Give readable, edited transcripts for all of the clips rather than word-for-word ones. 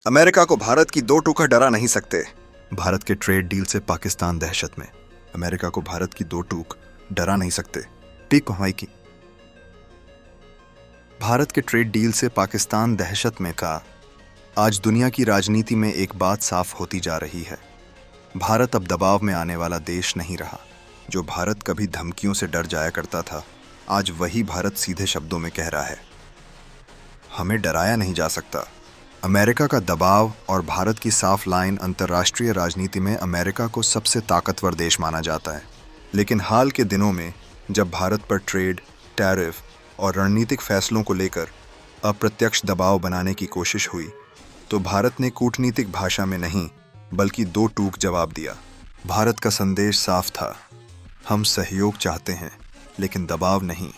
America को भारत की दो टूका डरा नहीं सकते। भारत के ट्रेड डील से पाकिस्तान दहशत में। अमेरिका को भारत की दो टूक डरा नहीं सकते। पीक कमाई की। भारत के ट्रेड डील से पाकिस्तान दहशत में का आज दुनिया की राजनीति में एक बात साफ होती जा रही है। भारत अब दबाव में आने वाला देश नहीं रहा। जो भारत कभी धमकियों से डर जाया करता था, आज वही भारत सीधे शब्दों में कह रहा है, हमें डराया नहीं जा सकता। अमेरिका का दबाव और भारत की साफ लाइन अंतर्राष्ट्रीय राजनीति में अमेरिका को सबसे ताकतवर देश माना जाता है। लेकिन हाल के दिनों में जब भारत पर ट्रेड, टैरिफ और रणनीतिक फैसलों को लेकर अप्रत्यक्ष दबाव बनाने की कोशिश हुई, तो भारत ने कूटनीतिक भाषा में नहीं बल्कि दो टूक जवाब दिया। भारत का संदेश साफ था, हम सहयोग चाहते हैं लेकिन दबाव नहीं।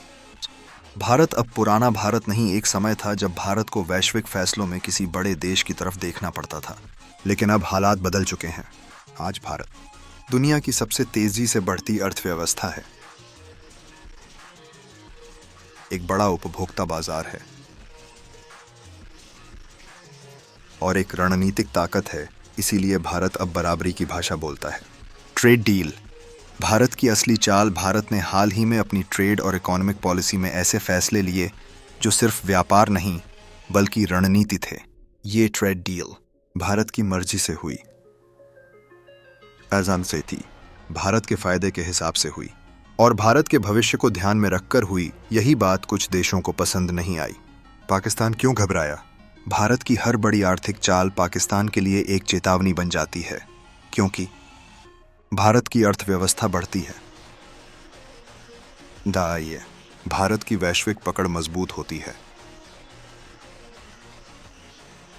भारत अब पुराना भारत नहीं। एक समय था जब भारत को वैश्विक फैसलों में किसी बड़े देश की तरफ देखना पड़ता था, लेकिन अब हालात बदल चुके हैं। आज भारत दुनिया की सबसे तेजी से बढ़ती अर्थव्यवस्था है, एक बड़ा उपभोक्ता बाजार है और एक रणनीतिक ताकत है। इसीलिए भारत अब बराबरी की भाषा बोलता है। ट्रेड डील भारत की असली चाल। भारत ने हाल ही में अपनी ट्रेड और इकोनॉमिक पॉलिसी में ऐसे फैसले लिए जो सिर्फ व्यापार नहीं बल्कि रणनीति थे। ये ट्रेड डील भारत की मर्जी से हुई, अज़ान से थी, भारत के फायदे के हिसाब से हुई और भारत के भविष्य को ध्यान में रखकर हुई। यही बात कुछ देशों को पसंद नहीं आई। पाकिस्तान क्यों घबराया? भारत की हर बड़ी आर्थिक चाल पाकिस्तान के लिए एक चेतावनी बन जाती है, क्योंकि भारत की अर्थव्यवस्था बढ़ती है, दाइए भारत की वैश्विक पकड़ मजबूत होती है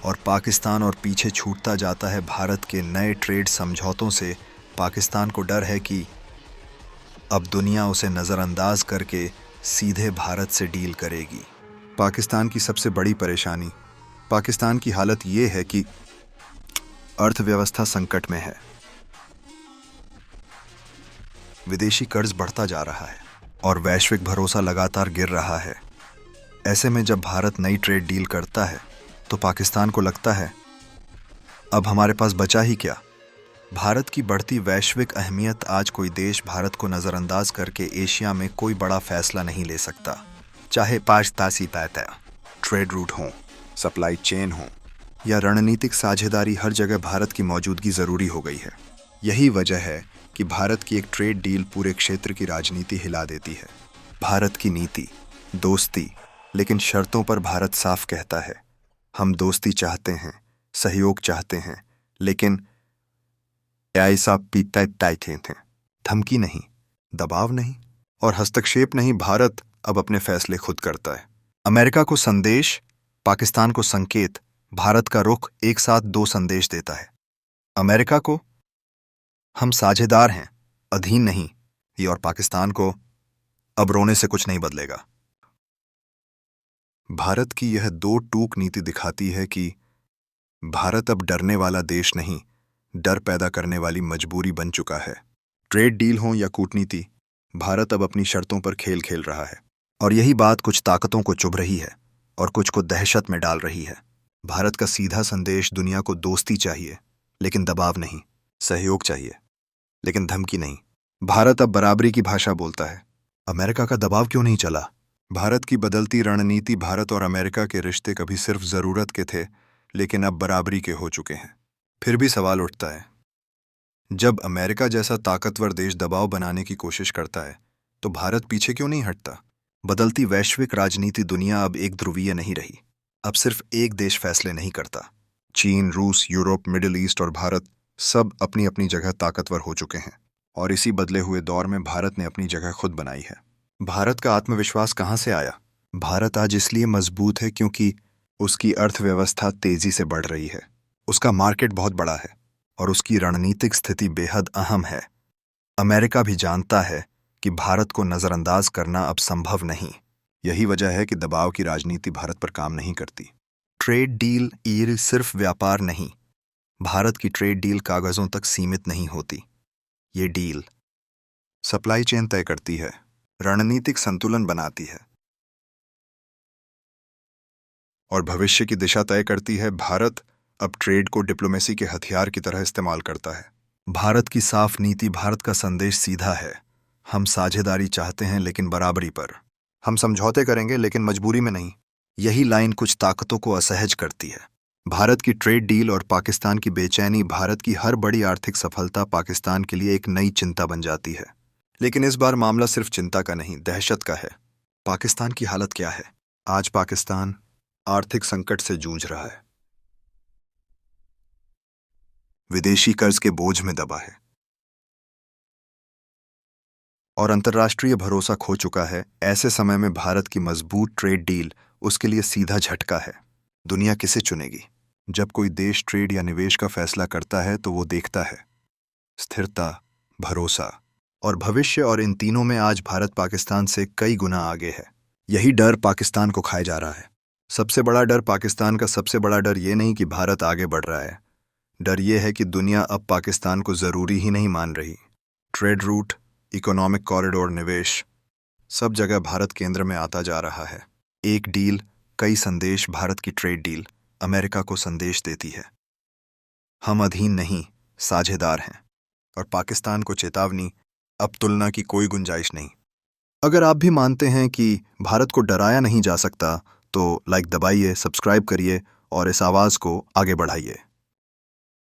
और पाकिस्तान और पीछे छूटता जाता है। भारत के नए ट्रेड समझौतों से पाकिस्तान को डर है कि अब दुनिया उसे नज़रअंदाज करके सीधे भारत से डील करेगी। पाकिस्तान की सबसे बड़ी परेशानी, पाकिस्तान की हालत ये है कि अर्थव्यवस्था संकट में है। विदेशी कर्ज बढ़ता जा रहा है और वैश्विक भरोसा लगातार गिर रहा है। ऐसे में जब भारत नई ट्रेड डील करता है तो पाकिस्तान को लगता है, अब हमारे पास बचा ही क्या। भारत की बढ़ती वैश्विक अहमियत। आज कोई देश भारत को नज़रअंदाज करके एशिया में कोई बड़ा फैसला नहीं ले सकता, चाहे पाँच पैता ट्रेड रूट हो, सप्लाई चेन हो या रणनीतिक साझेदारी। हर जगह भारत की मौजूदगी ज़रूरी हो गई है। यही वजह है कि भारत की एक ट्रेड डील पूरे क्षेत्र की राजनीति हिला देती है। भारत की नीति दोस्ती, लेकिन शर्तों पर भारत साफ कहता है, हम दोस्ती चाहते हैं, सहयोग चाहते हैं, लेकिन ऐसा पीता थे। धमकी नहीं, दबाव नहीं और हस्तक्षेप नहीं। भारत अब अपने फैसले खुद करता है। अमेरिका को संदेश, पाकिस्तान को संकेत। भारत का रुख एक साथ दो संदेश देता है। अमेरिका को हम साझेदार हैं, अधीन नहीं, ये, और पाकिस्तान को अब रोने से कुछ नहीं बदलेगा। भारत की यह दो टूक नीति दिखाती है कि भारत अब डरने वाला देश नहीं, डर पैदा करने वाली मजबूरी बन चुका है। ट्रेड डील हो या कूटनीति, भारत अब अपनी शर्तों पर खेल खेल रहा है और यही बात कुछ ताकतों को चुभ रही है और कुछ को दहशत में डाल रही है। भारत का सीधा संदेश दुनिया को दोस्ती चाहिए लेकिन दबाव नहीं, सहयोग चाहिए लेकिन धमकी नहीं। भारत अब बराबरी की भाषा बोलता है। अमेरिका का दबाव क्यों नहीं चला? भारत की बदलती रणनीति। भारत और अमेरिका के रिश्ते कभी सिर्फ जरूरत के थे, लेकिन अब बराबरी के हो चुके हैं। फिर भी सवाल उठता है, जब अमेरिका जैसा ताकतवर देश दबाव बनाने की कोशिश करता है तो भारत पीछे क्यों नहीं हटता? बदलती वैश्विक राजनीति। दुनिया अब एक ध्रुवीय नहीं रही। अब सिर्फ एक देश फैसले नहीं करता। चीन, रूस, यूरोप, मिडिल ईस्ट और भारत सब अपनी अपनी जगह ताकतवर हो चुके हैं और इसी बदले हुए दौर में भारत ने अपनी जगह खुद बनाई है। भारत का आत्मविश्वास कहाँ से आया? भारत आज इसलिए मजबूत है क्योंकि उसकी अर्थव्यवस्था तेजी से बढ़ रही है, उसका मार्केट बहुत बड़ा है और उसकी रणनीतिक स्थिति बेहद अहम है। अमेरिका भी जानता है कि भारत को नज़रअंदाज करना अब संभव नहीं। यही वजह है कि दबाव की राजनीति भारत पर काम नहीं करती। ट्रेड डील ये सिर्फ व्यापार नहीं, भारत की ट्रेड डील कागजों तक सीमित नहीं होती। ये डील सप्लाई चेन तय करती है, रणनीतिक संतुलन बनाती है और भविष्य की दिशा तय करती है। भारत अब ट्रेड को डिप्लोमेसी के हथियार की तरह इस्तेमाल करता है। भारत की साफ नीति, भारत का संदेश सीधा है। हम साझेदारी चाहते हैं लेकिन बराबरी पर। हम समझौते करेंगे लेकिन मजबूरी में नहीं। यही लाइन कुछ ताकतों को असहज करती है। भारत की ट्रेड डील और पाकिस्तान की बेचैनी, भारत की हर बड़ी आर्थिक सफलता पाकिस्तान के लिए एक नई चिंता बन जाती है। लेकिन इस बार मामला सिर्फ चिंता का नहीं, दहशत का है। पाकिस्तान की हालत क्या है? आज पाकिस्तान आर्थिक संकट से जूझ रहा है, विदेशी कर्ज के बोझ में दबा है और अंतर्राष्ट्रीय भरोसा खो चुका है। ऐसे समय में भारत की मजबूत ट्रेड डील उसके लिए सीधा झटका है। दुनिया किसे चुनेगी? जब कोई देश ट्रेड या निवेश का फैसला करता है तो वो देखता है स्थिरता, भरोसा और भविष्य, और इन तीनों में आज भारत पाकिस्तान से कई गुना आगे है। यही डर पाकिस्तान को खाए जा रहा है। सबसे बड़ा डर पाकिस्तान का सबसे बड़ा डर ये नहीं कि भारत आगे बढ़ रहा है, डर ये है कि दुनिया अब पाकिस्तान को जरूरी ही नहीं मान रही। ट्रेड रूट, इकोनॉमिक कॉरिडोर, निवेश, सब जगह भारत केंद्र में आता जा रहा है। एक डील, कई संदेश। भारत की ट्रेड डील अमेरिका को संदेश देती है हम अधीन नहीं, साझेदार हैं, और पाकिस्तान को चेतावनी, अब तुलना की कोई गुंजाइश नहीं। अगर आप भी मानते हैं कि भारत को डराया नहीं जा सकता तो लाइक दबाइए, सब्सक्राइब करिए और इस आवाज़ को आगे बढ़ाइए।